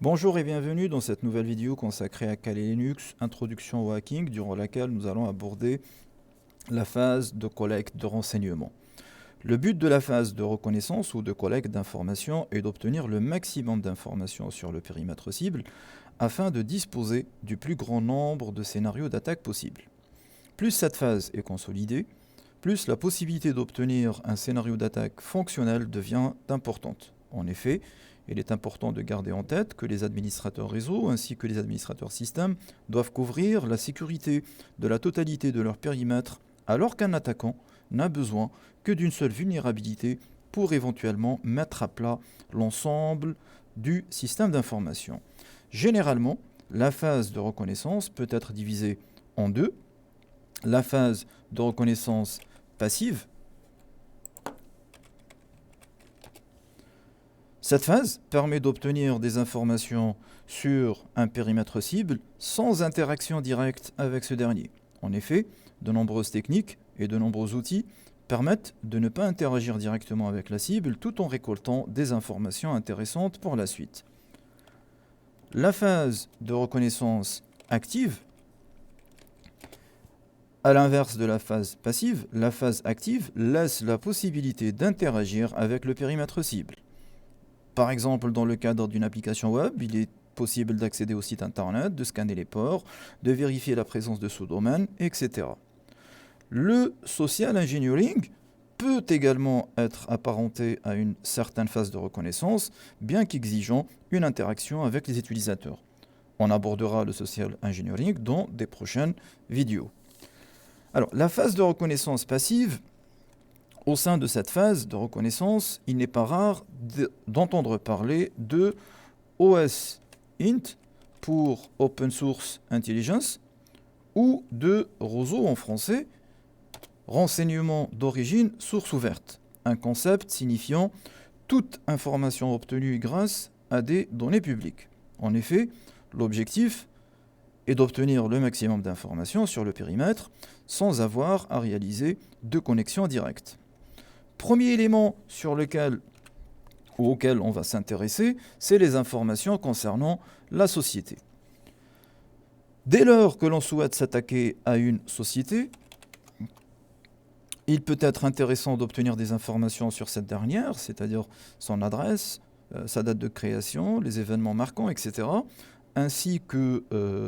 Bonjour et bienvenue dans cette nouvelle vidéo consacrée à Kali Linux, introduction au hacking, durant laquelle nous allons aborder la phase de collecte de renseignements. Le but de la phase de reconnaissance ou de collecte d'informations est d'obtenir le maximum d'informations sur le périmètre cible afin de disposer du plus grand nombre de scénarios d'attaque possibles. Plus cette phase est consolidée, plus la possibilité d'obtenir un scénario d'attaque fonctionnel devient importante. En effet, il est important de garder en tête que les administrateurs réseau ainsi que les administrateurs système doivent couvrir la sécurité de la totalité de leur périmètre, alors qu'un attaquant n'a besoin que d'une seule vulnérabilité pour éventuellement mettre à plat l'ensemble du système d'information. Généralement, la phase de reconnaissance peut être divisée en deux. La phase de reconnaissance passive. Cette phase permet d'obtenir des informations sur un périmètre cible sans interaction directe avec ce dernier. En effet, de nombreuses techniques et de nombreux outils permettent de ne pas interagir directement avec la cible tout en récoltant des informations intéressantes pour la suite. La phase de reconnaissance active, à l'inverse de la phase passive, la phase active laisse la possibilité d'interagir avec le périmètre cible. Par exemple, dans le cadre d'une application web, il est possible d'accéder au site internet, de scanner les ports, de vérifier la présence de sous-domaines, etc. Le social engineering peut également être apparenté à une certaine phase de reconnaissance, bien qu'exigeant une interaction avec les utilisateurs. On abordera le social engineering dans des prochaines vidéos. Alors, la phase de reconnaissance passive, au sein de cette phase de reconnaissance, il n'est pas rare d'entendre parler de OSINT pour Open Source Intelligence ou de ROSO en français, renseignement d'origine source ouverte, un concept signifiant toute information obtenue grâce à des données publiques. En effet, l'objectif est d'obtenir le maximum d'informations sur le périmètre sans avoir à réaliser de connexion directe. Premier élément auquel on va s'intéresser, c'est les informations concernant la société. Dès lors que l'on souhaite s'attaquer à une société, il peut être intéressant d'obtenir des informations sur cette dernière, c'est-à-dire son adresse, sa date de création, les événements marquants, etc., ainsi que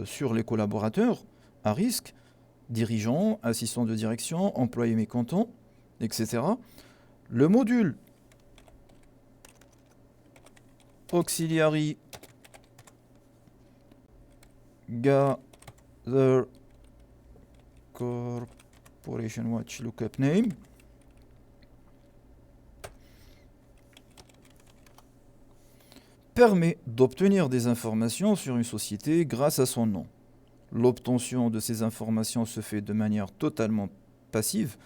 sur les collaborateurs à risque, dirigeants, assistants de direction, employés mécontents, etc. Le module Auxiliary Gather Corporation Watch Lookup Name permet d'obtenir des informations sur une société grâce à son nom. L'obtention de ces informations se fait de manière totalement passive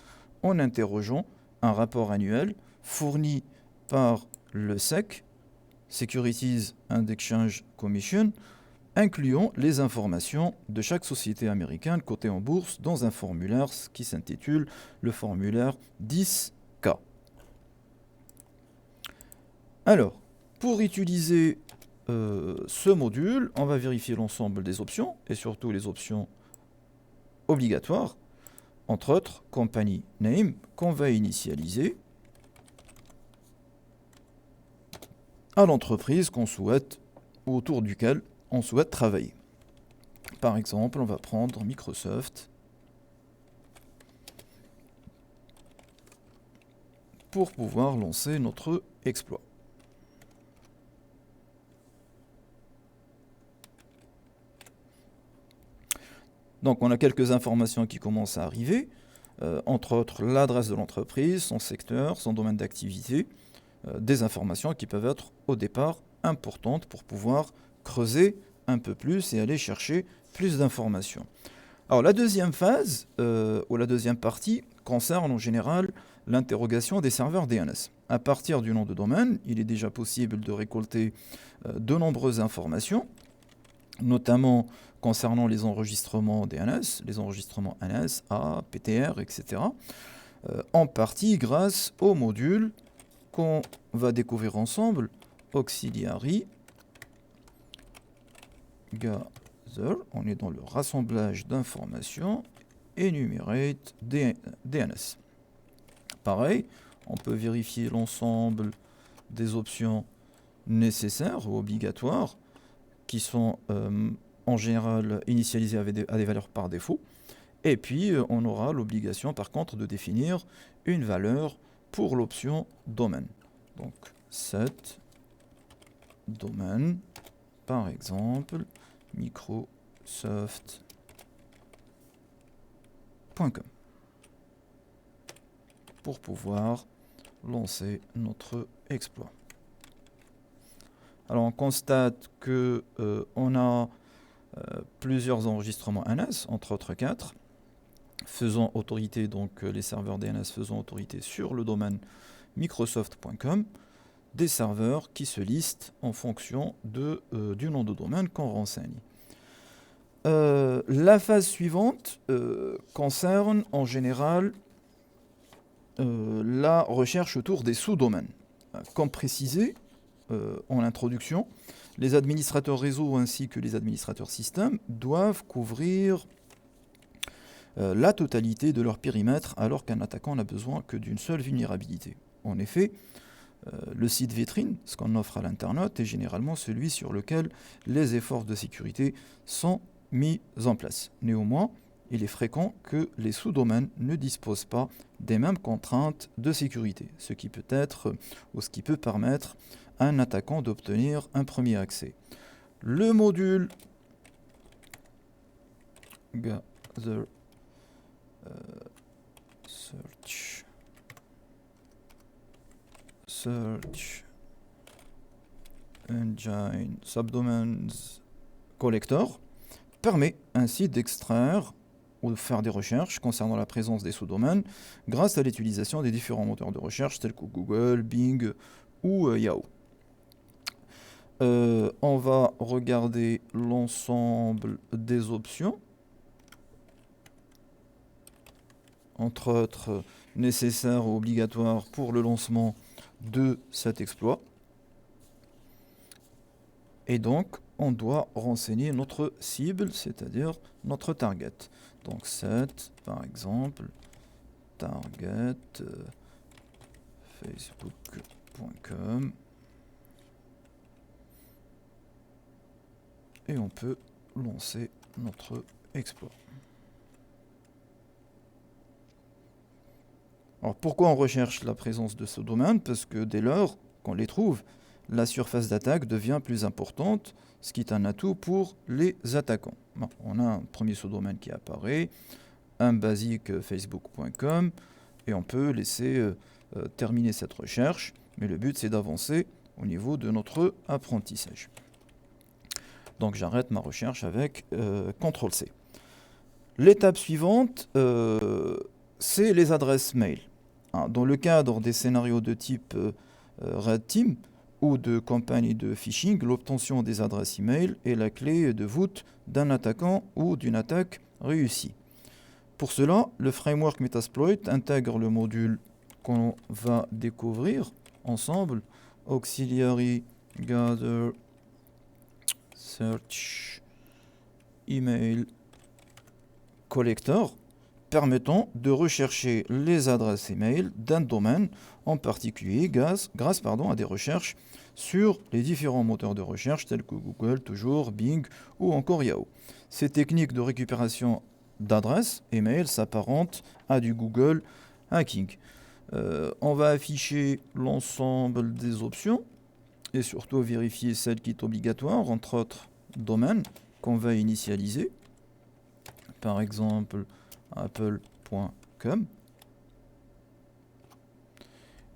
en interrogeant un rapport annuel fourni par le SEC, Securities and Exchange Commission, incluant les informations de chaque société américaine cotée en bourse dans un formulaire qui s'intitule le formulaire 10K. Alors, pour utiliser ce module, on va vérifier l'ensemble des options, et surtout les options obligatoires, entre autres company name, qu'on va initialiser à l'entreprise qu'on souhaite, ou autour duquel on souhaite travailler. Par exemple, on va prendre Microsoft pour pouvoir lancer notre exploit. Donc on a quelques informations qui commencent à arriver, entre autres l'adresse de l'entreprise, son secteur, son domaine d'activité, des informations qui peuvent être au départ importantes pour pouvoir creuser un peu plus et aller chercher plus d'informations. Alors la deuxième phase, ou la deuxième partie, concerne en général l'interrogation des serveurs DNS. À partir du nom de domaine, il est déjà possible de récolter de nombreuses informations, notamment concernant les enregistrements DNS, les enregistrements NS, A, PTR, etc., en partie grâce au module qu'on va découvrir ensemble, Auxiliary gather, on est dans le rassemblage d'informations, enumerate DNS. Pareil, on peut vérifier l'ensemble des options nécessaires ou obligatoires qui sont en général initialisées à des valeurs par défaut. Et puis, on aura l'obligation, par contre, de définir une valeur pour l'option domaine. Donc, set domaine, par exemple, microsoft.com, pour pouvoir lancer notre exploit. Alors, on constate que on a plusieurs enregistrements NS, entre autres 4, faisant autorité, donc les serveurs DNS faisant autorité sur le domaine microsoft.com, des serveurs qui se listent en fonction du nom de domaine qu'on renseigne. La phase suivante concerne en général la recherche autour des sous-domaines. Comme précisé en introduction, les administrateurs réseau ainsi que les administrateurs système doivent couvrir la totalité de leur périmètre, alors qu'un attaquant n'a besoin que d'une seule vulnérabilité. En effet, le site vitrine, ce qu'on offre à l'internaute, est généralement celui sur lequel les efforts de sécurité sont mis en place. Néanmoins, il est fréquent que les sous-domaines ne disposent pas des mêmes contraintes de sécurité, ce qui peut permettre à un attaquant d'obtenir un premier accès. Le module gather search engine subdomains collector permet ainsi d'extraire ou de faire des recherches concernant la présence des sous-domaines grâce à l'utilisation des différents moteurs de recherche tels que Google, Bing ou Yahoo. On va regarder l'ensemble des options, entre autres nécessaires ou obligatoires pour le lancement de cet exploit. Et donc, on doit renseigner notre cible, c'est-à-dire notre target. Donc, set, par exemple, target facebook.com. Et on peut lancer notre exploit. Alors pourquoi on recherche la présence de ce domaine? Parce que dès lors qu'on les trouve, la surface d'attaque devient plus importante, ce qui est un atout pour les attaquants. Bon, on a un premier sous-domaine qui apparaît, un basique facebook.com, et on peut laisser terminer cette recherche, mais le but c'est d'avancer au niveau de notre apprentissage. Donc j'arrête ma recherche avec CTRL-C. L'étape suivante, c'est les adresses mail. Dans le cadre des scénarios de type Red Team ou de campagne de phishing, l'obtention des adresses email est la clé de voûte d'un attaquant ou d'une attaque réussie. Pour cela, le framework Metasploit intègre le module qu'on va découvrir ensemble, Auxiliary Gather Search Email Collector, permettant de rechercher les adresses email d'un domaine en particulier grâce à des recherches sur les différents moteurs de recherche tels que Google, toujours, Bing ou encore Yahoo. Ces techniques de récupération d'adresses email s'apparentent à du Google hacking. On va afficher l'ensemble des options et surtout vérifier celle qui est obligatoire, entre autres domaines qu'on va initialiser. Par exemple, apple.com.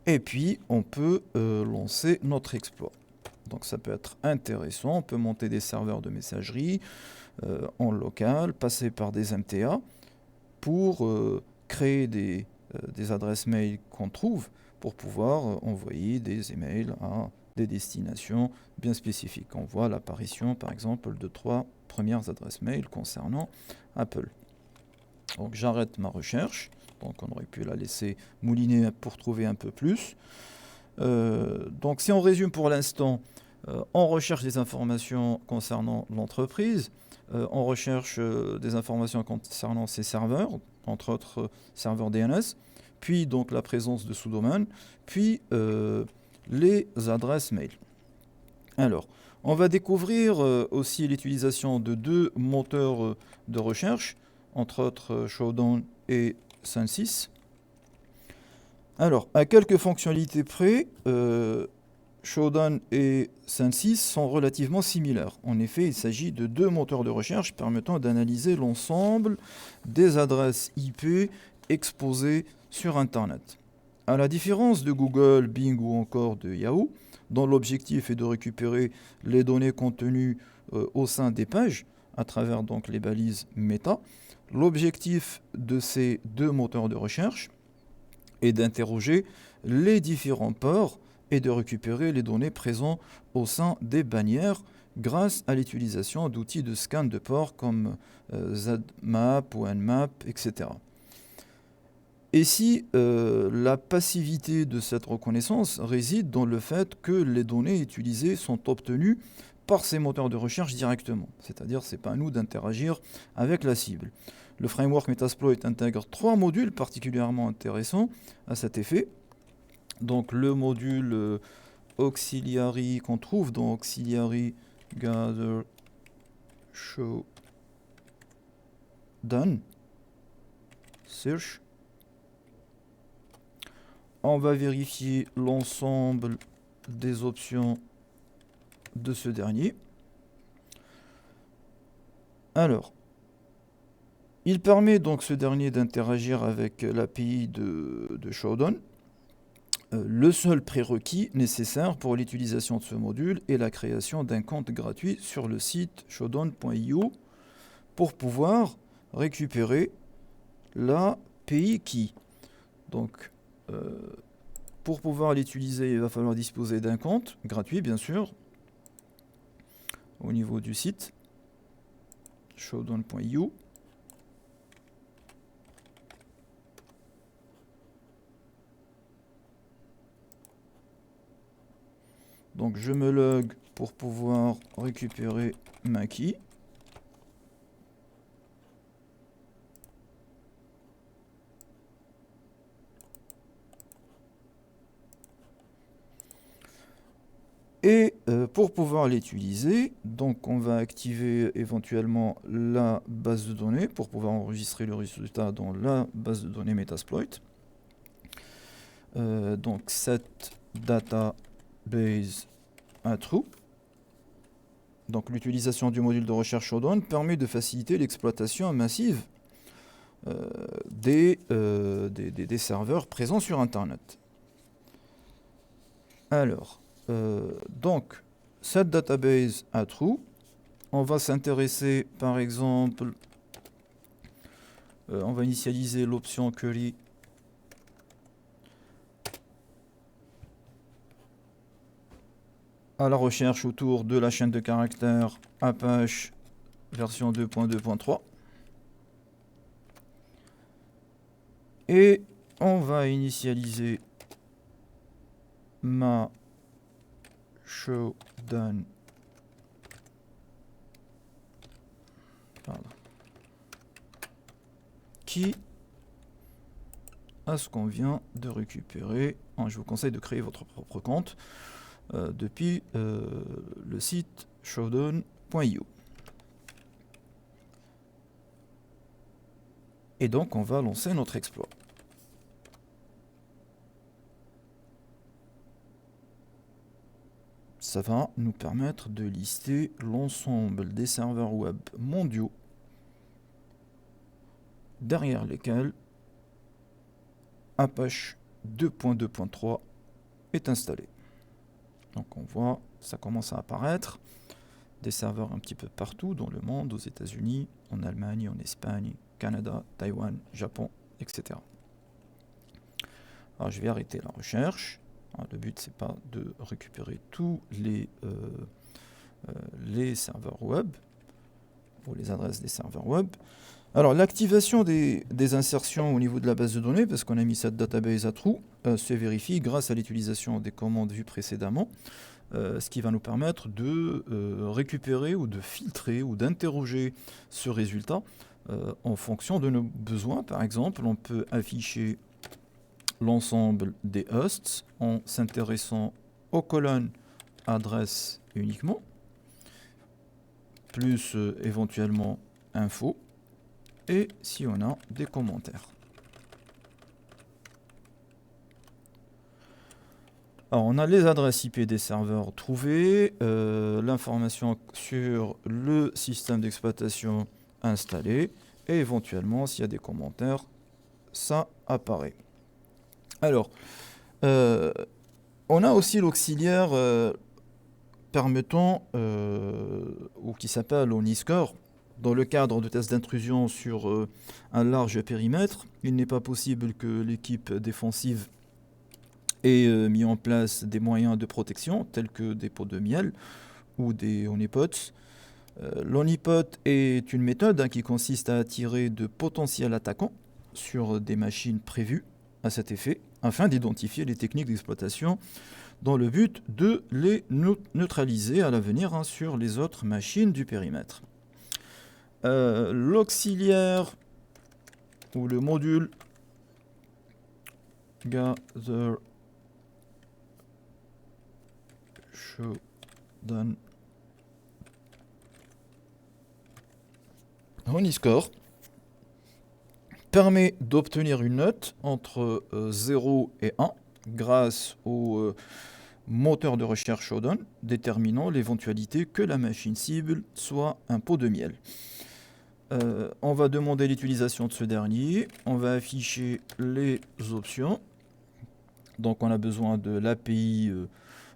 Et puis, on peut lancer notre exploit. Donc, ça peut être intéressant. On peut monter des serveurs de messagerie en local, passer par des MTA pour créer des adresses mail qu'on trouve pour pouvoir envoyer des emails à des destinations bien spécifiques. On voit l'apparition, par exemple, de 3 premières adresses mail concernant Apple. Donc j'arrête ma recherche, donc on aurait pu la laisser mouliner pour trouver un peu plus. Donc si on résume pour l'instant, On recherche des informations concernant l'entreprise, on recherche des informations concernant ses serveurs, entre autres serveurs DNS, puis donc la présence de sous-domaines, puis les adresses mail. Alors, on va découvrir aussi l'utilisation de deux moteurs de recherche, entre autres Shodan et Censys. Alors, à quelques fonctionnalités près, Shodan et Censys sont relativement similaires. En effet, il s'agit de deux moteurs de recherche permettant d'analyser l'ensemble des adresses IP exposées sur Internet. À la différence de Google, Bing ou encore de Yahoo, dont l'objectif est de récupérer les données contenues au sein des pages, à travers donc les balises méta, l'objectif de ces deux moteurs de recherche est d'interroger les différents ports et de récupérer les données présentes au sein des bannières grâce à l'utilisation d'outils de scan de ports comme ZMap ou Nmap, etc. Et si la passivité de cette reconnaissance réside dans le fait que les données utilisées sont obtenues par ces moteurs de recherche directement. C'est-à-dire, ce n'est pas à nous d'interagir avec la cible. Le framework Metasploit intègre trois modules particulièrement intéressants à cet effet. Donc le module auxiliary qu'on trouve dans auxiliary gather show done search. On va vérifier l'ensemble des options de ce dernier. Alors, il permet donc ce dernier d'interagir avec l'API de Shodan. Le seul prérequis nécessaire pour l'utilisation de ce module est la création d'un compte gratuit sur le site shodan.io pour pouvoir récupérer l'API key. Donc, pour pouvoir l'utiliser, il va falloir disposer d'un compte gratuit, bien sûr, au niveau du site shodan.io. Donc je me log pour pouvoir récupérer ma key. Et pour pouvoir l'utiliser, donc on va activer éventuellement la base de données pour pouvoir enregistrer le résultat dans la base de données Metasploit. Donc set database à true. Donc l'utilisation du module de recherche Shodan permet de faciliter l'exploitation massive des serveurs présents sur Internet. Alors, donc, cette database à true, on va s'intéresser par exemple, on va initialiser l'option query à la recherche autour de la chaîne de caractères Apache version 2.2.3. Et on va initialiser ma Shodan qui à ce qu'on vient de récupérer. Je vous conseille de créer votre propre compte depuis le site shodan.io. Et donc on va lancer notre exploit. Ça va nous permettre de lister l'ensemble des serveurs web mondiaux derrière lesquels Apache 2.2.3 est installé. Donc on voit, ça commence à apparaître, des serveurs un petit peu partout dans le monde, aux États-Unis, en Allemagne, en Espagne, Canada, Taïwan, Japon, etc. Alors je vais arrêter la recherche. Le but, c'est pas de récupérer tous les serveurs web ou les adresses des serveurs web. Alors, l'activation des insertions au niveau de la base de données, parce qu'on a mis cette database à true, se vérifie grâce à l'utilisation des commandes vues précédemment. ce qui va nous permettre de récupérer ou de filtrer ou d'interroger ce résultat en fonction de nos besoins. Par exemple, on peut afficher l'ensemble des hosts en s'intéressant aux colonnes adresse uniquement, plus éventuellement info, et si on a des commentaires. Alors, on a les adresses IP des serveurs trouvées, l'information sur le système d'exploitation installé, et éventuellement, s'il y a des commentaires, ça apparaît. Alors, on a aussi l'auxiliaire permettant, ou qui s'appelle OniScore. Dans le cadre de tests d'intrusion sur un large périmètre, il n'est pas possible que l'équipe défensive ait mis en place des moyens de protection, tels que des pots de miel ou des honeypots. L'honeypot est une méthode qui consiste à attirer de potentiels attaquants sur des machines prévues à cet effet, afin d'identifier les techniques d'exploitation dans le but de les neutraliser à l'avenir sur les autres machines du périmètre. L'auxiliaire ou le module gather showdown OniScore permet d'obtenir une note entre 0 et 1 grâce au moteur de recherche Showdown, déterminant l'éventualité que la machine cible soit un pot de miel. On va demander l'utilisation de ce dernier, on va afficher les options. Donc on a besoin de l'API,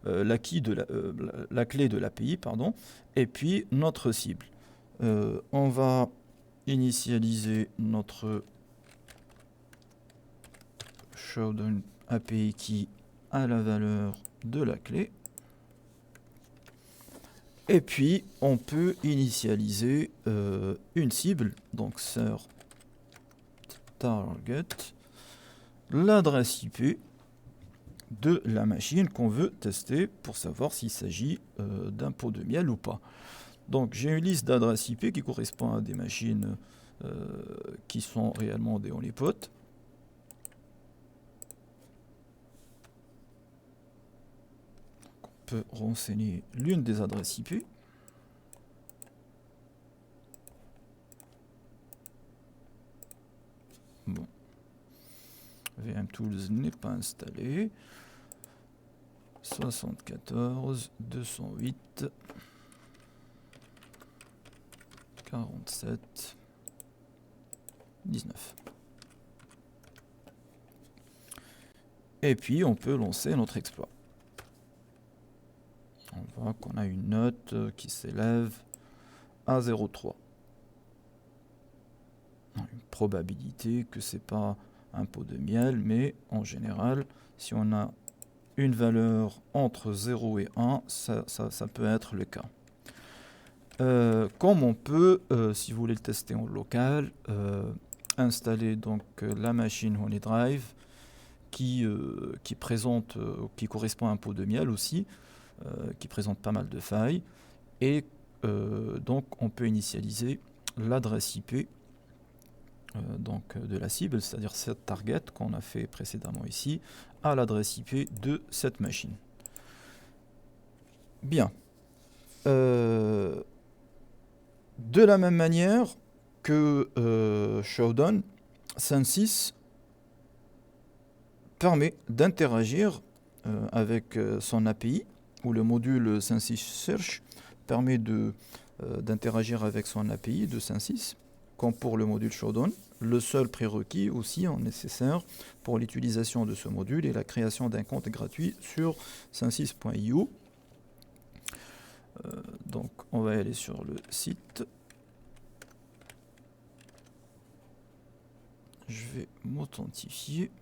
la clé de l'API, pardon, et puis notre cible. On va initialiser notre Showdown API qui a la valeur de la clé. Et puis, on peut initialiser une cible, donc sur target, l'adresse IP de la machine qu'on veut tester pour savoir s'il s'agit d'un pot de miel ou pas. Donc, j'ai une liste d'adresses IP qui correspond à des machines qui sont réellement des honeypots. On peut renseigner l'une des adresses IP. Bon. VMTools n'est pas installé. 74 208 47 19. Et puis on peut lancer notre exploit. On voit qu'on a une note qui s'élève à 0,3. Une probabilité que c'est pas un pot de miel, mais en général, si on a une valeur entre 0 et 1, ça peut être le cas. Comme on peut, si vous voulez le tester en local, installer donc la machine HoneyDrive qui présente, qui correspond à un pot de miel aussi, qui présente pas mal de failles, et donc on peut initialiser l'adresse IP donc de la cible, c'est-à-dire cette target qu'on a fait précédemment ici, à l'adresse IP de cette machine. Bien. De la même manière que Showdown, Sensis permet d'interagir avec son API, ou le module Sensis Search permet d'interagir avec son API de Sensis, comme pour le module Showdown. Le seul prérequis aussi nécessaire pour l'utilisation de ce module est la création d'un compte gratuit sur sensis.io. Donc on va aller sur le site. Je vais m'authentifier.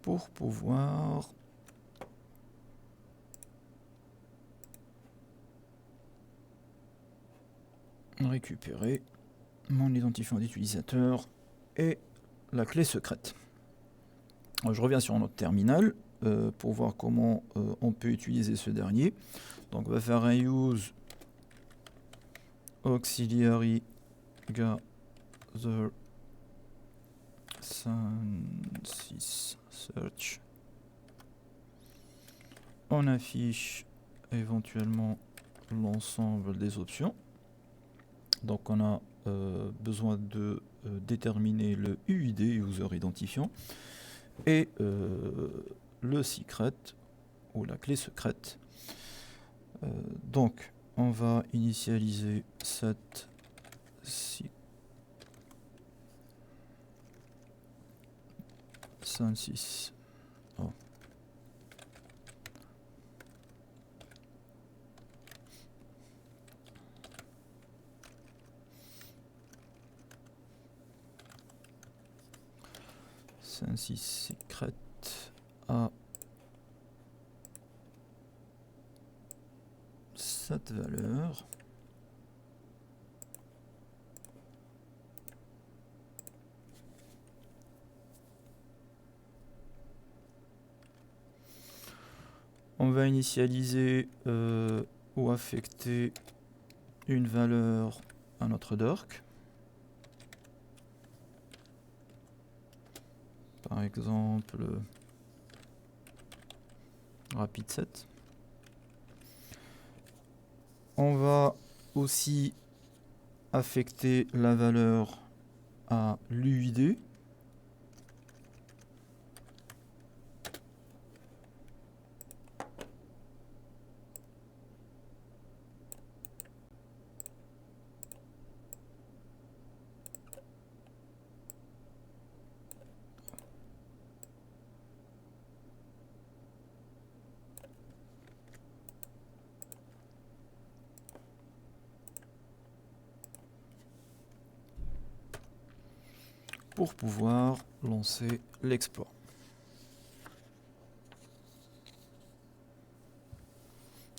Pour pouvoir récupérer mon identifiant d'utilisateur et la clé secrète. Alors, je reviens sur notre terminal pour voir comment on peut utiliser ce dernier. Donc on va faire un use auxiliary gather 6 search. On affiche éventuellement l'ensemble des options. Donc on a besoin de déterminer le UID, user identifiant, et le secret ou la clé secrète. Donc on va initialiser cette 6. Oh. Secret à cette valeur. On va initialiser ou affecter une valeur à notre dork. Par exemple, rapid set. On va aussi affecter la valeur à l'UID. Pour pouvoir lancer l'exploit.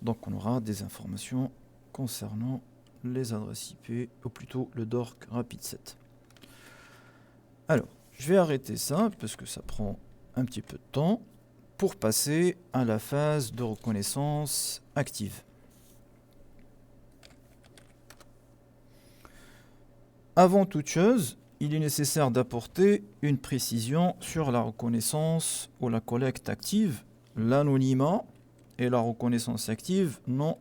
Donc on aura des informations concernant les adresses IP, ou plutôt le dork rapid set. Alors, je vais arrêter ça parce que ça prend un petit peu de temps pour passer à la phase de reconnaissance active. Avant toute chose, il est nécessaire d'apporter une précision sur la reconnaissance ou la collecte active. L'anonymat et la reconnaissance active n'ont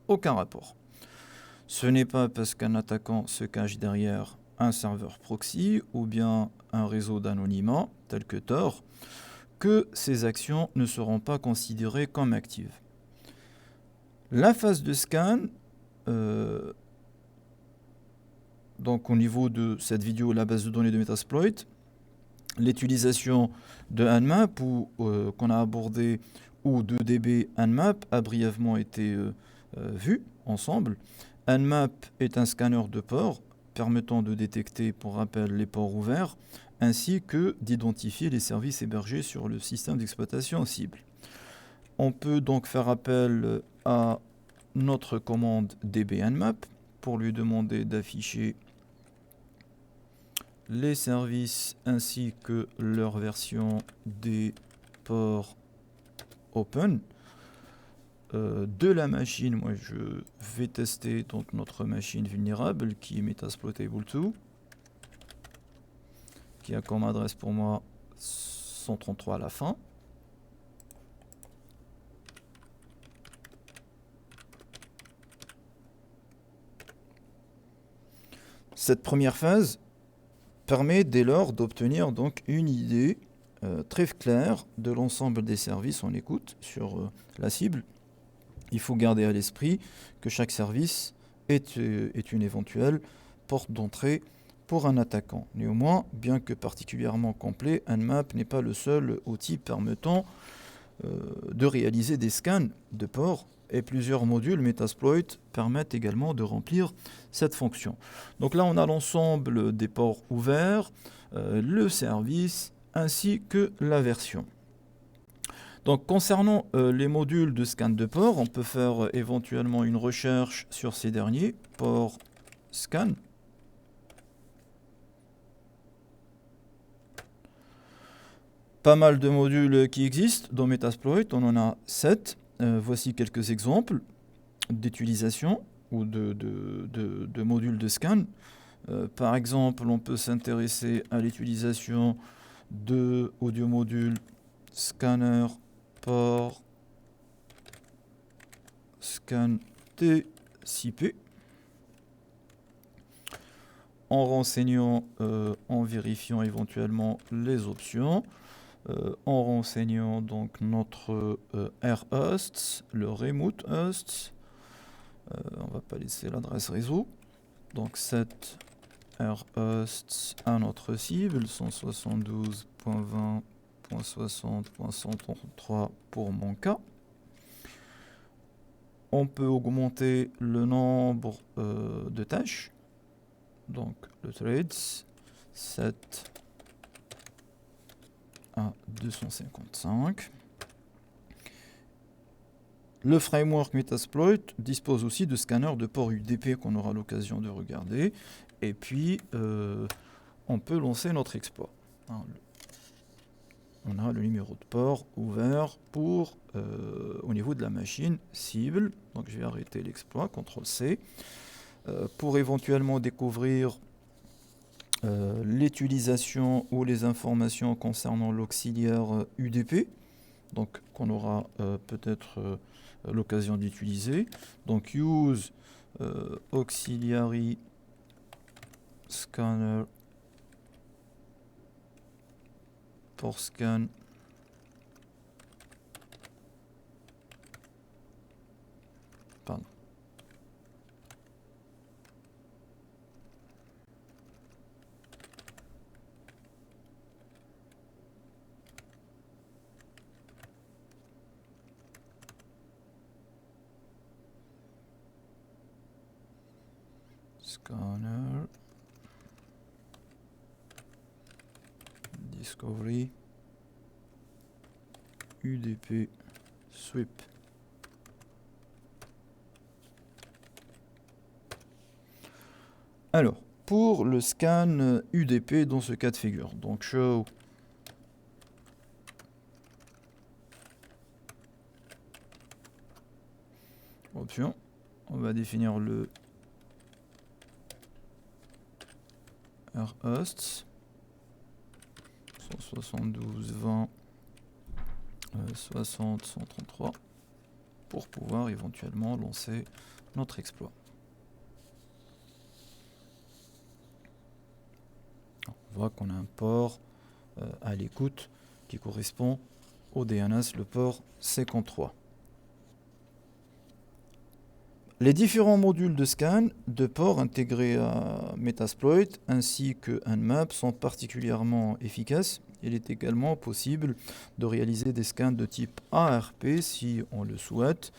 aucun rapport. Ce n'est pas parce qu'un attaquant se cache derrière un serveur proxy ou bien un réseau d'anonymat tel que Tor que ces actions ne seront pas considérées comme actives. La phase de scan, donc au niveau de cette vidéo, la base de données de Metasploit, l'utilisation de Nmap qu'on a abordé ou de DB Nmap a brièvement été vue ensemble. Nmap est un scanner de port permettant de détecter, pour rappel, les ports ouverts ainsi que d'identifier les services hébergés sur le système d'exploitation cible. On peut donc faire appel à notre commande DB Nmap pour lui demander d'afficher les services ainsi que leur version des ports open de la machine. Moi je vais tester donc notre machine vulnérable qui est Metasploitable2, qui a comme adresse pour moi 133 à la fin. Cette première phase permet dès lors d'obtenir donc une idée très claire de l'ensemble des services en écoute sur la cible. Il faut garder à l'esprit que chaque service est une éventuelle porte d'entrée pour un attaquant. Néanmoins, bien que particulièrement complet, Nmap n'est pas le seul outil permettant de réaliser des scans de ports, et plusieurs modules Metasploit permettent également de remplir cette fonction. Donc là, on a l'ensemble des ports ouverts, le service, ainsi que la version. Donc concernant les modules de scan de port, on peut faire éventuellement une recherche sur ces derniers, port scan. Pas mal de modules qui existent dans Metasploit, on en a 7. Voici quelques exemples d'utilisation ou de modules de scan. Par exemple, on peut s'intéresser à l'utilisation de audio module scanner port scan TCP en renseignant, en vérifiant éventuellement les options, en renseignant donc notre rhosts, le remote hosts. On va pas laisser l'adresse réseau. Donc set rhosts à notre cible 172.20.60.133 pour mon cas. On peut augmenter le nombre de tâches. Donc le threads 7 à 255. Le framework Metasploit dispose aussi de scanners de port UDP qu'on aura l'occasion de regarder. Et puis, on peut lancer notre exploit. On a le numéro de port ouvert pour, au niveau de la machine cible. Donc je vais arrêter l'exploit, CTRL-C, pour éventuellement découvrir l'utilisation ou les informations concernant l'auxiliaire UDP, donc qu'on aura peut-être l'occasion d'utiliser. Donc use auxiliary scanner pour scan scanner discovery UDP sweep. Alors, pour le scan UDP dans ce cas de figure, donc show option, on va définir le rhosts 172.20 60.133 pour pouvoir éventuellement lancer notre exploit. On voit qu'on a un port à l'écoute qui correspond au DNS, le port 53. Les différents modules de scan de port intégrés à Metasploit ainsi que Nmap sont particulièrement efficaces. Il est également possible de réaliser des scans de type ARP si on le souhaite.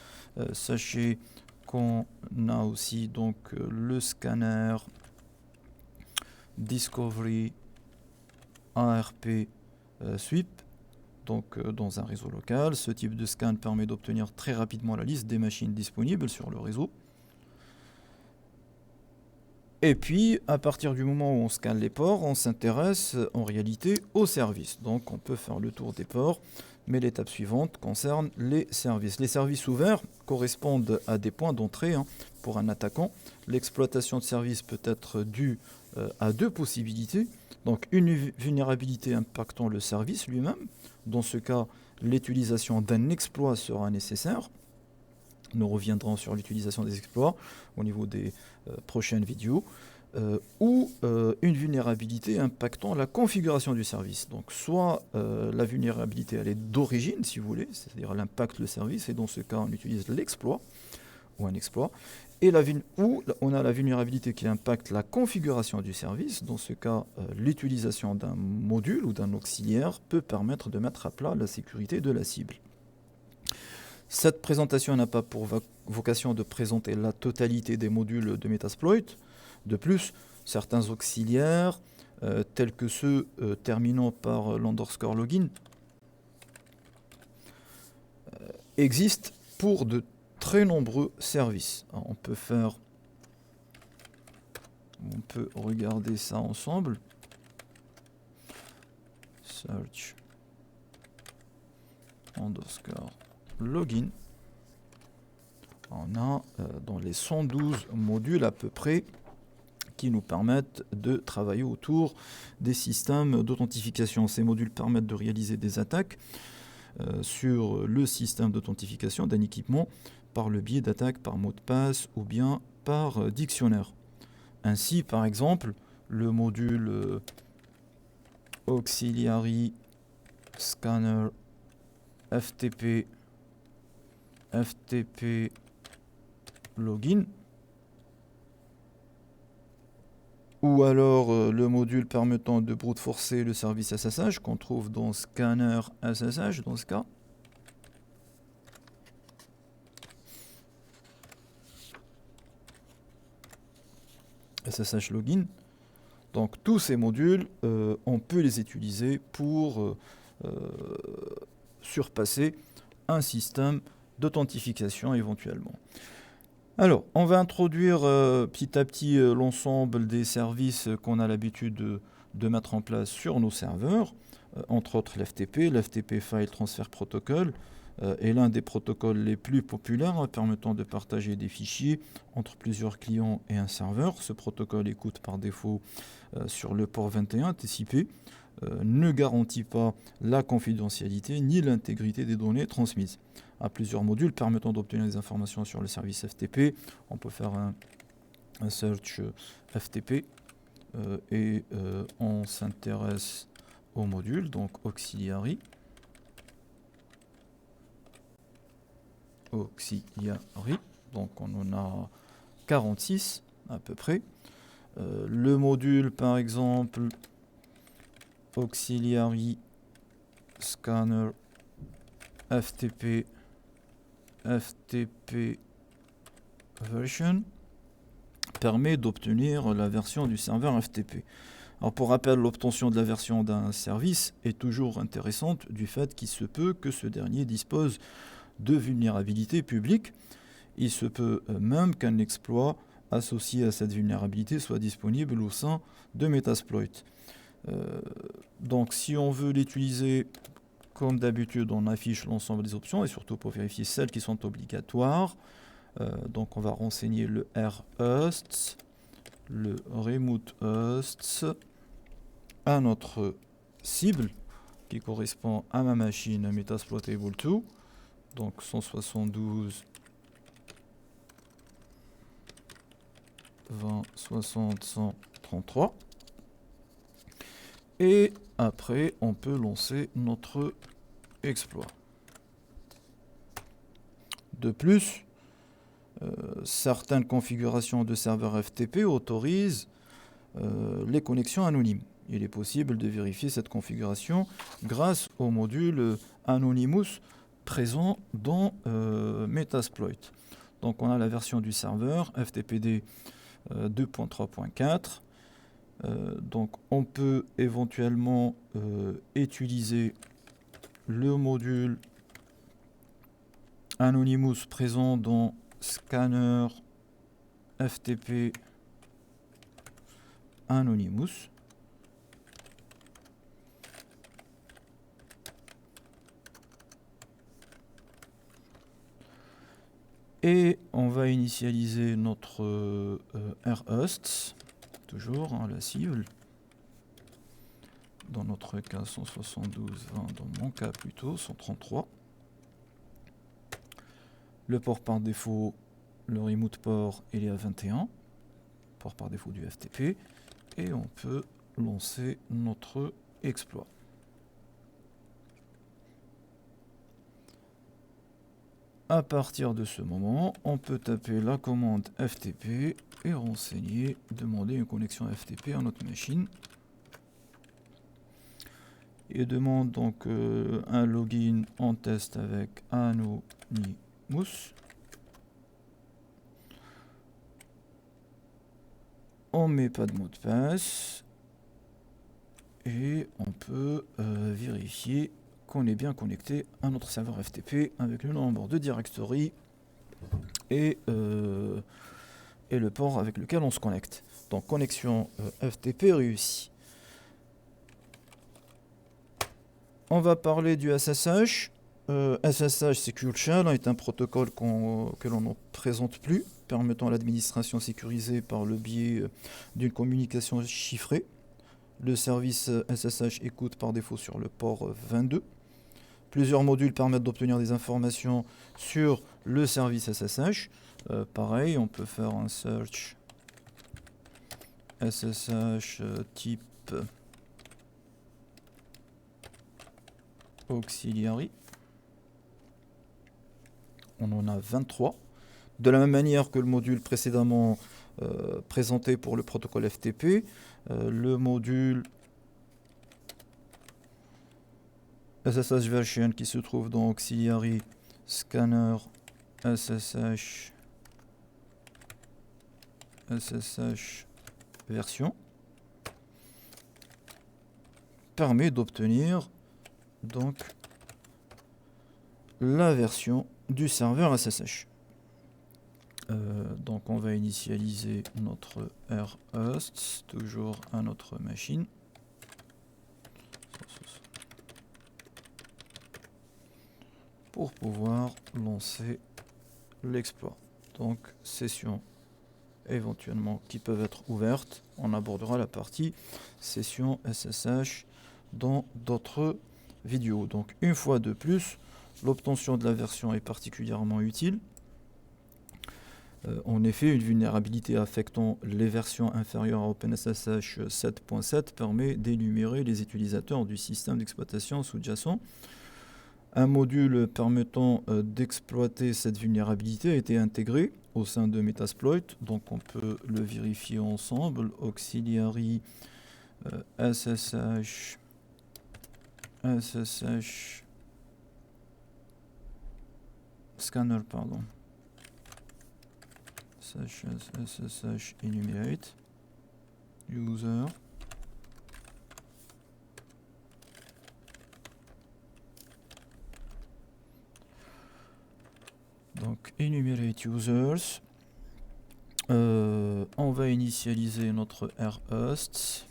Sachez qu'on a aussi donc le scanner Discovery ARP Sweep, donc dans un réseau local. Ce type de scan permet d'obtenir très rapidement la liste des machines disponibles sur le réseau. Et puis, à partir du moment où on scanne les ports, on s'intéresse en réalité aux services. Donc on peut faire le tour des ports, mais l'étape suivante concerne les services. Les services ouverts correspondent à des points d'entrée pour un attaquant. L'exploitation de services peut être due à deux possibilités. Donc une vulnérabilité impactant le service lui-même. Dans ce cas, l'utilisation d'un exploit sera nécessaire. Nous reviendrons sur l'utilisation des exploits au niveau des prochaines vidéos. Ou une vulnérabilité impactant la configuration du service. Donc soit la vulnérabilité elle est d'origine, si vous voulez, c'est-à-dire elle impacte le service, et dans ce cas on utilise l'exploit ou un exploit, et ou on a la vulnérabilité qui impacte la configuration du service. Dans ce cas, l'utilisation d'un module ou d'un auxiliaire peut permettre de mettre à plat la sécurité de la cible. Cette présentation n'a pas pour vocation de présenter la totalité des modules de Metasploit. De plus, certains auxiliaires, tels que ceux terminant par _login, existent pour de très nombreux services. Alors, on peut faire On peut regarder ça ensemble. Search underscore login. On a dans les 112 modules à peu près qui nous permettent de travailler autour des systèmes d'authentification. Ces modules permettent de réaliser des attaques sur le système d'authentification d'un équipement par le biais d'attaques par mot de passe ou bien par dictionnaire. Ainsi, par exemple, le module Auxiliary Scanner FTP Login, ou alors le module permettant de brute forcer le service SSH qu'on trouve dans Scanner SSH dans ce cas. SSH Login. Donc tous ces modules, on peut les utiliser pour surpasser un système d'authentification éventuellement. Alors, on va introduire petit à petit l'ensemble des services qu'on a l'habitude de mettre en place sur nos serveurs, entre autres l'FTP File Transfer Protocol, est l'un des protocoles les plus populaires permettant de partager des fichiers entre plusieurs clients et un serveur. Ce protocole écoute par défaut sur le port 21 TCP, ne garantit pas la confidentialité ni l'intégrité des données transmises. À plusieurs modules permettant d'obtenir des informations sur le service FTP, on peut faire un search FTP et on s'intéresse au module, donc Auxiliary. Donc on en a 46 à peu près. Le module par exemple Auxiliary Scanner FTP version permet d'obtenir la version du serveur FTP. Alors pour rappel, l'obtention de la version d'un service est toujours intéressante du fait qu'il se peut que ce dernier dispose de vulnérabilités publiques. Il se peut même qu'un exploit associé à cette vulnérabilité soit disponible au sein de Metasploit. Donc si on veut l'utiliser, comme d'habitude, on affiche l'ensemble des options et surtout pour vérifier celles qui sont obligatoires. Donc on va renseigner le rhosts, le remote hosts à notre cible qui correspond à ma machine Metasploitable 2. Donc 172 20 60 133. Et après, on peut lancer notre exploit. De plus, certaines configurations de serveurs FTP autorisent les connexions anonymes. Il est possible de vérifier cette configuration grâce au module Anonymous présent dans Metasploit. Donc on a la version du serveur FTPD 2.3.4. Donc on peut éventuellement utiliser le module Anonymous présent dans Scanner FTP Anonymous. Et on va initialiser notre rhosts, toujours la cible. Dans notre cas 172, 20, dans mon cas plutôt 133. Le port par défaut, le remote port, il est à 21. Port par défaut du FTP. Et on peut lancer notre exploit. À partir de ce moment, on peut taper la commande FTP et renseigner, demander une connexion FTP à notre machine. Il demande donc un login en test avec Anonymous. On met pas de mot de passe et on peut vérifier qu'on est bien connecté à notre serveur FTP avec le nombre de directory et le port avec lequel on se connecte. Donc connexion FTP réussie. On va parler du SSH. SSH Secure Shell est un protocole que l'on ne présente plus, permettant l'administration sécurisée par le biais d'une communication chiffrée. Le service SSH écoute par défaut sur le port 22. Plusieurs modules permettent d'obtenir des informations sur le service SSH. Pareil, on peut faire un search SSH type auxiliary. On en a 23. De la même manière que le module précédemment présenté pour le protocole FTP, le module SSH version qui se trouve dans auxiliary scanner SSH version permet d'obtenir donc la version du serveur SSH. Donc on va initialiser notre rhost toujours à notre machine pour pouvoir lancer l'exploit. Donc session éventuellement qui peuvent être ouvertes. On abordera la partie session SSH dans d'autres vidéos. Donc une fois de plus, l'obtention de la version est particulièrement utile. En effet, une vulnérabilité affectant les versions inférieures à OpenSSH 7.7 permet d'énumérer les utilisateurs du système d'exploitation sous-jacent. Un module permettant d'exploiter cette vulnérabilité a été intégré au sein de Metasploit, donc on peut le vérifier ensemble. Auxiliary SSH scanner, pardon. SSH enumerate user donc enumerate users. On va initialiser notre rhost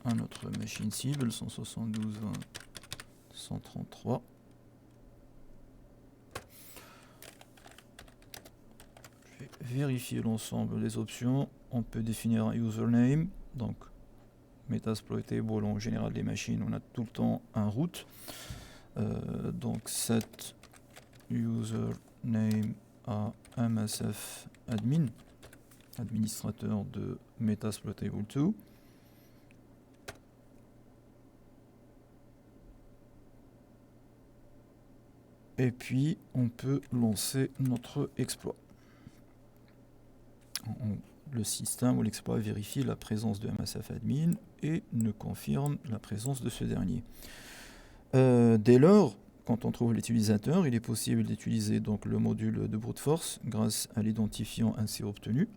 à notre machine cible 172.133. Vérifier l'ensemble des options. On peut définir un username, donc Metasploitable en général des machines, on a tout le temps un root. Donc set username à MSF admin, administrateur de Metasploitable 2. Et puis on peut lancer notre exploit. Le système ou l'exploit vérifie la présence de MSF admin et ne confirme la présence de ce dernier. Dès lors, quand on trouve l'utilisateur, il est possible d'utiliser donc le module de brute force grâce à l'identifiant ainsi obtenu.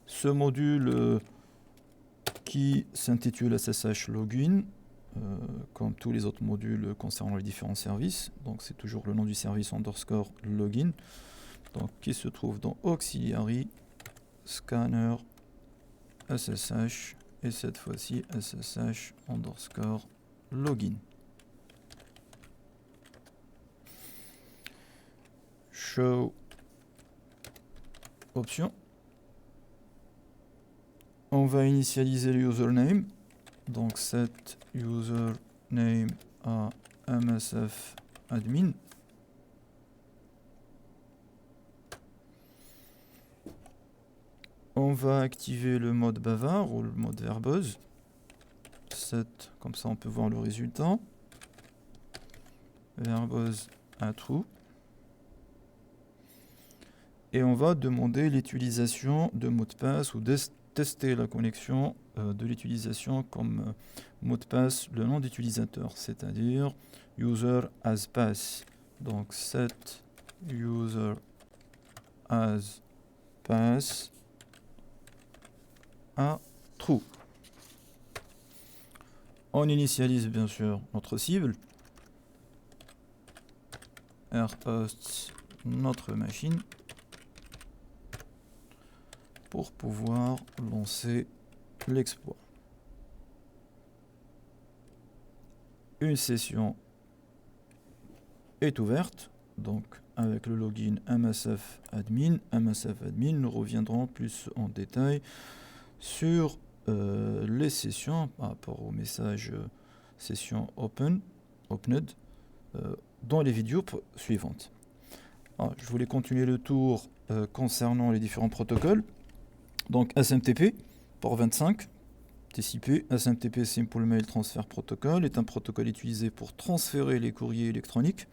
Ce module qui s'intitule SSH login, comme tous les autres modules concernant les différents services, donc c'est toujours le nom du service underscore login, donc qui se trouve dans auxiliary scanner SSH et cette fois-ci SSH underscore login. Show option. On va initialiser le username, donc set username à MSF admin. On va activer le mode bavard ou le mode verbeuse. Set, comme ça on peut voir le résultat. Verbeuse à true. Et on va demander l'utilisation de mot de passe ou tester la connexion de l'utilisation comme mot de passe le nom d'utilisateur, c'est-à-dire user as pass. Donc set user as pass à true. On initialise bien sûr notre cible, rhost notre machine, pour pouvoir lancer l'exploit. Une session est ouverte, donc avec le login MSF Admin. MSF Admin, nous reviendrons plus en détail sur les sessions par rapport au message session opened dans les vidéos suivantes. Alors, je voulais continuer le tour concernant les différents protocoles. Donc SMTP, port 25, TCP, SMTP Simple Mail Transfer Protocol est un protocole utilisé pour transférer les courriers électroniques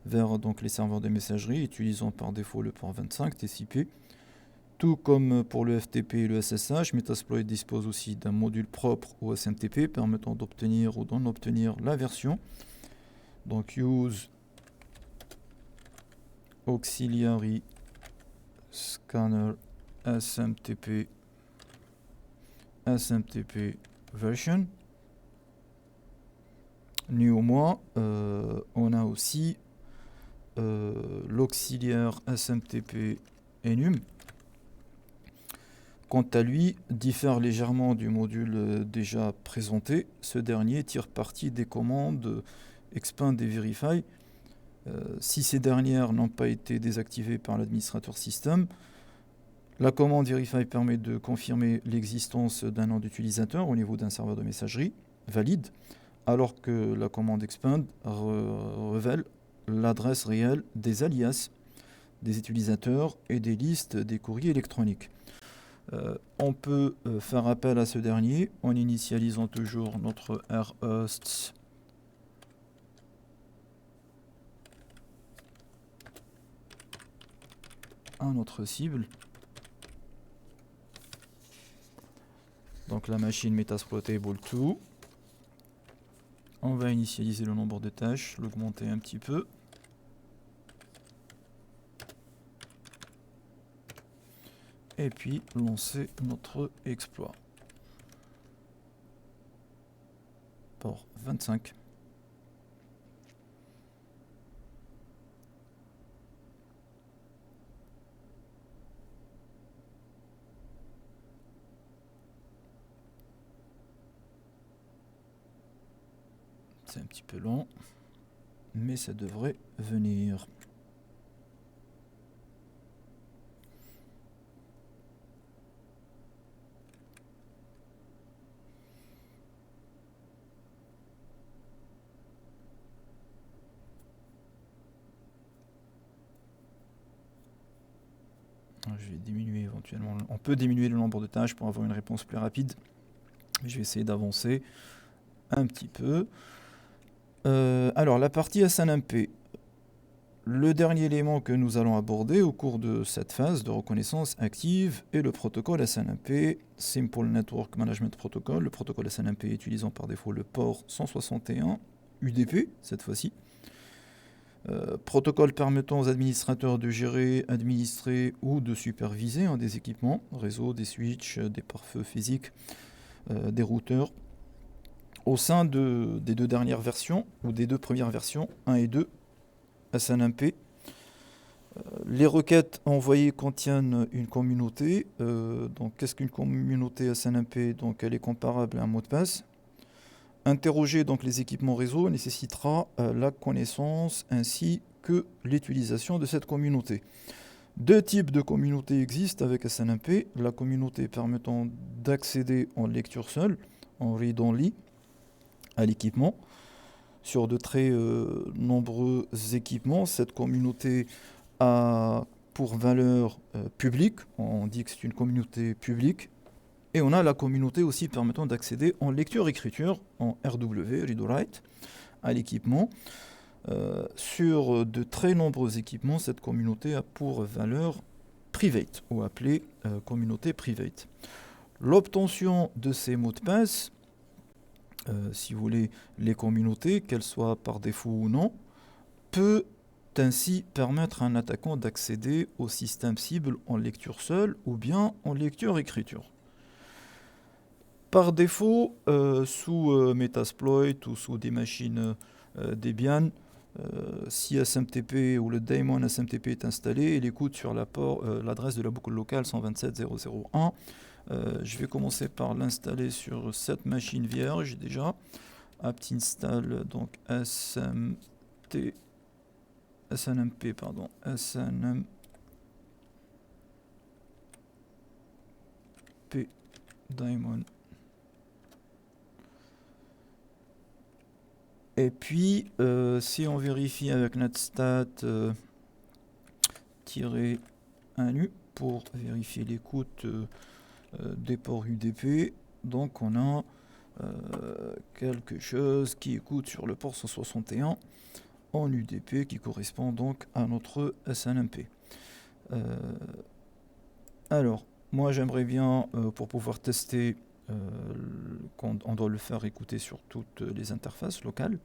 vers donc les serveurs de messagerie, utilisant par défaut le port 25 TCP. Tout comme pour le FTP et le SSH, Metasploit dispose aussi d'un module propre au SMTP permettant d'obtenir ou d'en obtenir la version. Donc use auxiliary scanner SMTP version. Néanmoins, on a aussi l'auxiliaire SMTP enum. Quant à lui, diffère légèrement du module déjà présenté. Ce dernier tire parti des commandes expand et verify. Si ces dernières n'ont pas été désactivées par l'administrateur système, la commande verify permet de confirmer l'existence d'un nom d'utilisateur au niveau d'un serveur de messagerie valide, alors que la commande expand révèle l'adresse réelle des alias des utilisateurs et des listes des courriers électroniques. On peut faire appel à ce dernier en initialisant toujours notre rhosts à notre cible. Donc la machine Metasploitable 2. On va initialiser le nombre de tâches, l'augmenter un petit peu. Et puis lancer notre exploit. Port 25. C'est un petit peu long, mais ça devrait venir. Je vais diminuer éventuellement. On peut diminuer le nombre de tâches pour avoir une réponse plus rapide. Je vais essayer d'avancer un petit peu. Alors, la partie SNMP. Le dernier élément que nous allons aborder au cours de cette phase de reconnaissance active est le protocole SNMP, Simple Network Management Protocol. Le protocole SNMP utilisant par défaut le port 161 UDP, cette fois-ci. Protocole permettant aux administrateurs de gérer, administrer ou de superviser des équipements, réseaux, des switches, des pare-feux physiques, des routeurs, au sein des deux dernières versions, ou des deux premières versions, 1 et 2, SNMP. Les requêtes envoyées contiennent une communauté. Donc, qu'est-ce qu'une communauté SNMP? Donc, elle est comparable à un mot de passe. Interroger donc les équipements réseau nécessitera la connaissance ainsi que l'utilisation de cette communauté. Deux types de communautés existent avec SNMP. La communauté permettant d'accéder en lecture seule, en read-only, à l'équipement. Sur de très nombreux équipements, cette communauté a pour valeur publique. On dit que c'est une communauté publique. Et on a la communauté aussi permettant d'accéder en lecture-écriture, en RW, read-write, à l'équipement. Sur de très nombreux équipements, cette communauté a pour valeur private, ou appelée communauté private. L'obtention de ces mots de passe, si vous voulez, les communautés, qu'elles soient par défaut ou non, peut ainsi permettre à un attaquant d'accéder au système cible en lecture seule ou bien en lecture-écriture. Par défaut, sous Metasploit ou sous des machines Debian, Si SMTP ou le daemon SMTP est installé, il écoute sur l'adresse de la boucle locale 127.0.0.1. Je vais commencer par l'installer sur cette machine vierge déjà. apt install donc SNMP daemon. Et puis, si on vérifie avec netstat -1u pour vérifier l'écoute des ports UDP, donc on a quelque chose qui écoute sur le port 161 en UDP qui correspond donc à notre SNMP. Alors, moi j'aimerais bien, pour pouvoir tester, on doit le faire écouter sur toutes les interfaces locales,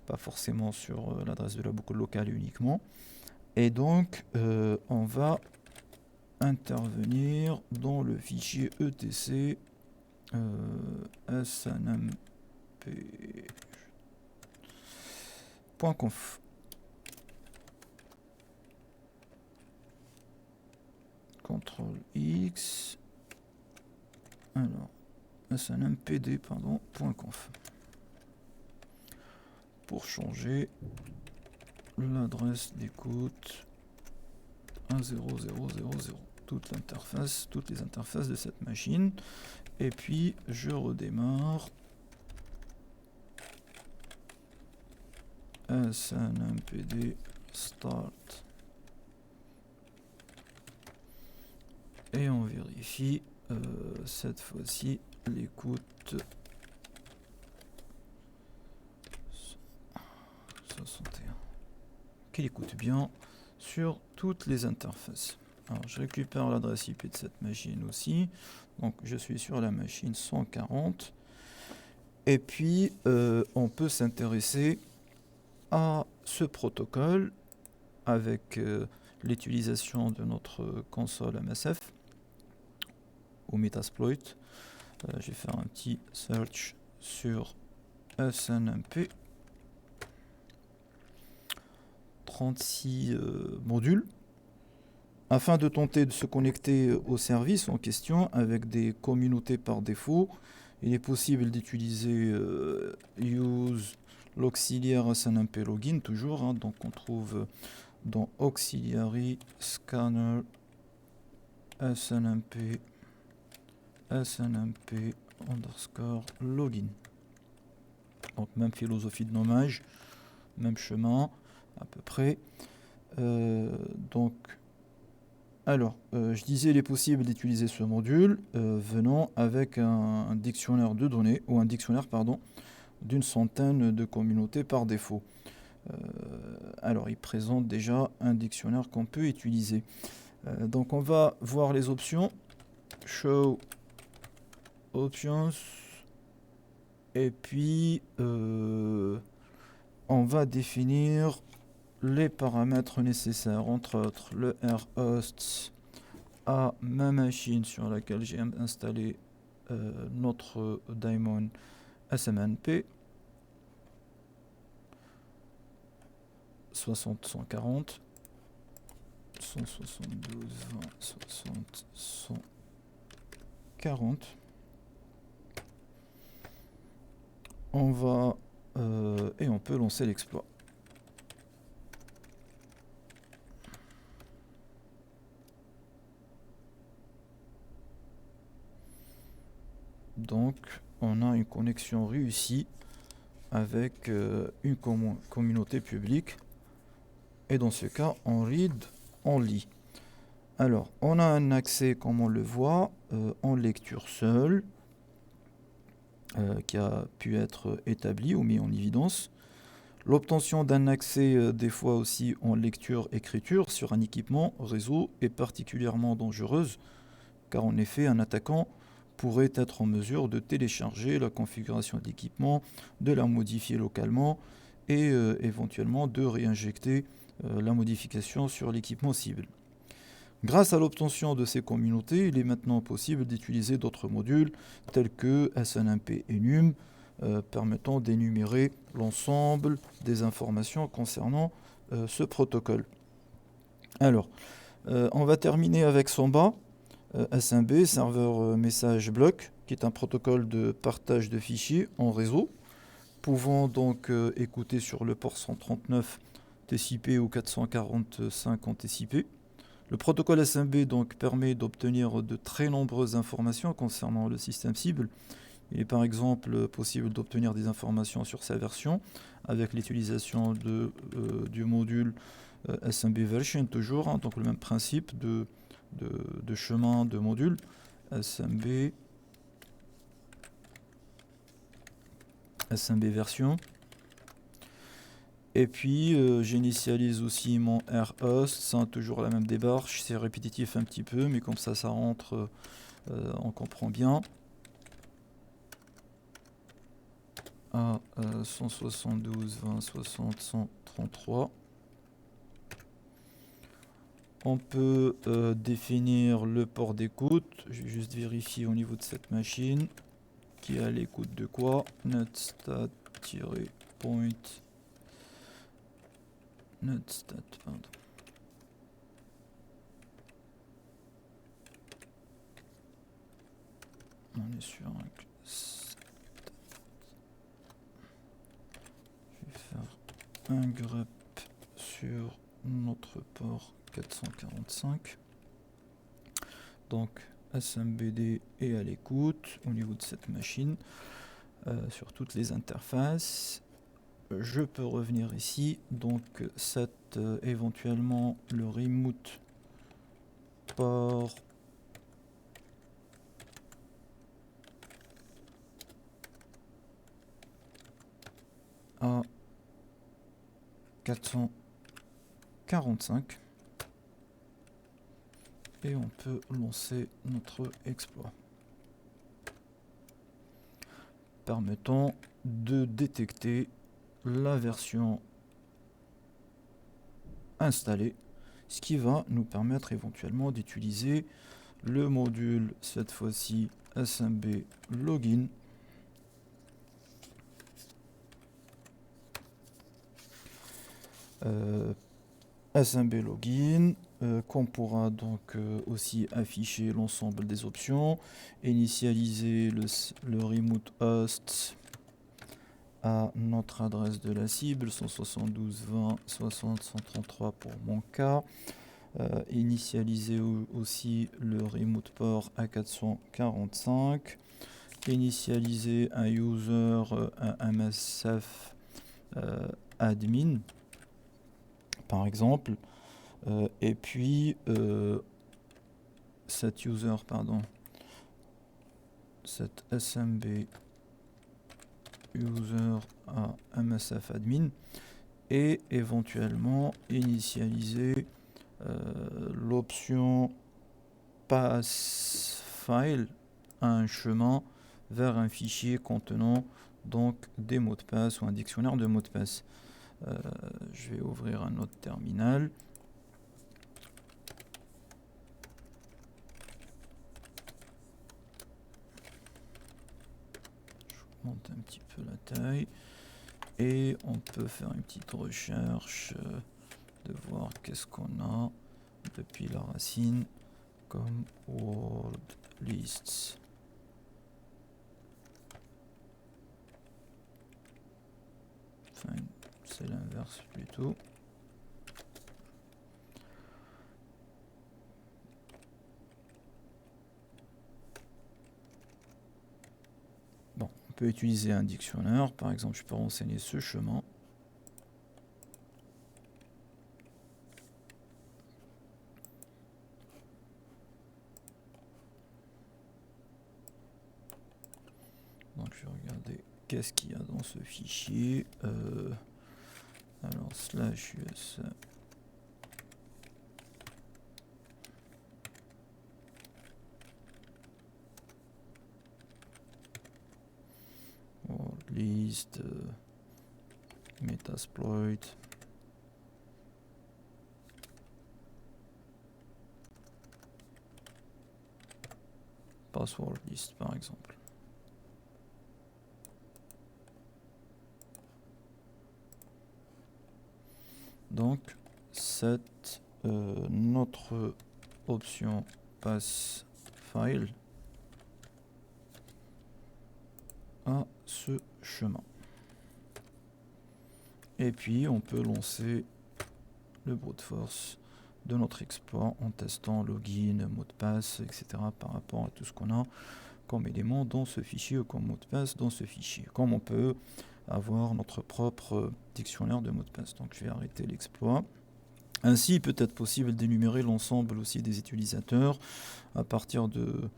pas forcément sur l'adresse de la boucle locale uniquement. Et donc, on va intervenir dans le fichier etc snmp.conf. CTRL X. Alors, snmpd, pardon, .conf. Pour changer l'adresse d'écoute 10000. Toutes les interfaces de cette machine. Et puis, je redémarre. snmpd start. Et on vérifie cette fois-ci l'écoute 61. Qu'il écoute bien sur toutes les interfaces. Alors je récupère l'adresse IP de cette machine aussi. Donc je suis sur la machine 140. Et puis on peut s'intéresser à ce protocole avec l'utilisation de notre console MSF ou Metasploit. Je vais faire un petit search sur SNMP. 36 modules afin de tenter de se connecter au service en question avec des communautés par défaut. Il est possible d'utiliser use l'auxiliaire SNMP login toujours, hein, donc on trouve dans auxiliary scanner SNMP underscore login. Donc même philosophie de nommage, même chemin à peu près. Je disais, il est possible d'utiliser ce module venant avec un dictionnaire de données, ou un dictionnaire, pardon, d'une centaine de communautés par défaut. Il présente déjà un dictionnaire qu'on peut utiliser. Donc on va voir les options. Show Options. Et puis, on va définir les paramètres nécessaires, entre autres le rhosts à ma machine sur laquelle j'ai installé notre daemon SMNP 60 140 172 20 60 140. On va et on peut lancer l'exploit. Donc, on a une connexion réussie avec une communauté publique. Et dans ce cas, on read, on lit. Alors, on a un accès, comme on le voit, en lecture seule, qui a pu être établi ou mis en évidence. L'obtention d'un accès, des fois aussi en lecture-écriture, sur un équipement réseau est particulièrement dangereuse, car en effet, un attaquant pourrait être en mesure de télécharger la configuration de l'équipement, de la modifier localement et éventuellement de réinjecter la modification sur l'équipement cible. Grâce à l'obtention de ces communautés, il est maintenant possible d'utiliser d'autres modules tels que SNMP Enum permettant d'énumérer l'ensemble des informations concernant ce protocole. Alors, on va terminer avec Samba, SMB, serveur message bloc, qui est un protocole de partage de fichiers en réseau, pouvant donc écouter sur le port 139 TCP ou 445 en TCP. Le protocole SMB donc permet d'obtenir de très nombreuses informations concernant le système cible. Il est par exemple possible d'obtenir des informations sur sa version avec l'utilisation du module SMB version toujours, hein, donc le même principe de chemin de module SMB version. Et puis j'initialise aussi mon rhost, c'est toujours la même démarche, c'est répétitif un petit peu, mais comme ça rentre, on comprend bien. À 172.20.60.133. On peut définir le port d'écoute. Je vais juste vérifier au niveau de cette machine qui est à l'écoute de quoi. Netstat-point. Netstat, pardon. On est sur un... Je vais faire un grep sur notre port 445. Donc SMBD est à l'écoute au niveau de cette machine sur toutes les interfaces. Je peux revenir ici, donc set éventuellement le remote port à 445 et on peut lancer notre exploit permettant de détecter la version installée, ce qui va nous permettre éventuellement d'utiliser le module, cette fois-ci SMB login, SMB login, qu'on pourra donc aussi afficher l'ensemble des options, initialiser le remote host à notre adresse de la cible 172.20.60.133 pour mon cas, initialiser aussi le remote port à 445, initialiser un user, un MSF admin par exemple, et puis cet user, cet SMB user à MSF admin et éventuellement initialiser l'option pass file à un chemin vers un fichier contenant donc des mots de passe ou un dictionnaire de mots de passe. Je vais ouvrir un autre terminal. Je monte un petit peu la taille et on peut faire une petite recherche de voir qu'est-ce qu'on a depuis la racine comme word lists. Enfin, c'est l'inverse plutôt. Bon, on peut utiliser un dictionnaire. Par exemple, je peux renseigner ce chemin. Donc, je vais regarder qu'est-ce qu'il y a dans ce fichier. Alors, /us. List, Metasploit, password list par exemple. donc set notre option pass file à ce chemin. Et puis on peut lancer le brute force de notre exploit en testant login, mot de passe, etc. par rapport à tout ce qu'on a comme élément dans ce fichier ou comme mot de passe dans ce fichier. Comme on peut avoir notre propre dictionnaire de mots de passe. Donc je vais arrêter l'exploit. Ainsi, il peut être possible d'énumérer l'ensemble aussi des utilisateurs à partir de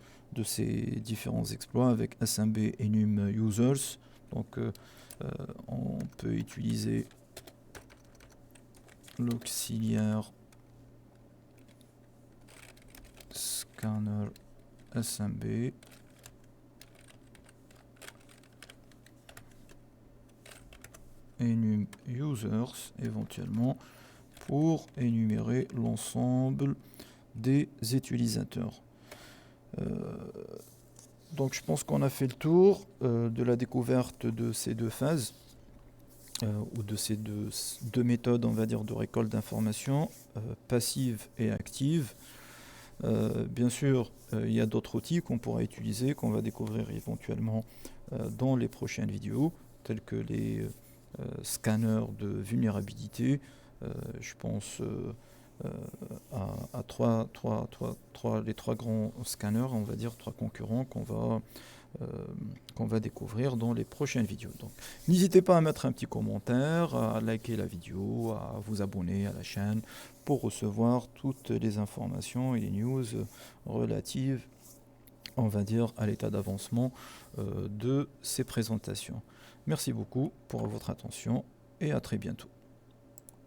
ces différents exploits avec smb enum users. Donc on peut utiliser l'auxiliaire scanner smb enum users éventuellement pour énumérer l'ensemble des utilisateurs. Donc je pense qu'on a fait le tour de la découverte de ces deux phases ou de ces deux méthodes, on va dire, de récolte d'informations, passive et active. Bien sûr, il y a d'autres outils qu'on pourra utiliser, qu'on va découvrir éventuellement dans les prochaines vidéos, tels que les scanners de vulnérabilité. Je pense à les trois grands scanners, on va dire trois concurrents qu'on va découvrir dans les prochaines vidéos. Donc, n'hésitez pas à mettre un petit commentaire, à liker la vidéo, à vous abonner à la chaîne pour recevoir toutes les informations et les news relatives, on va dire, à l'état d'avancement de ces présentations. Merci beaucoup pour votre attention et à très bientôt.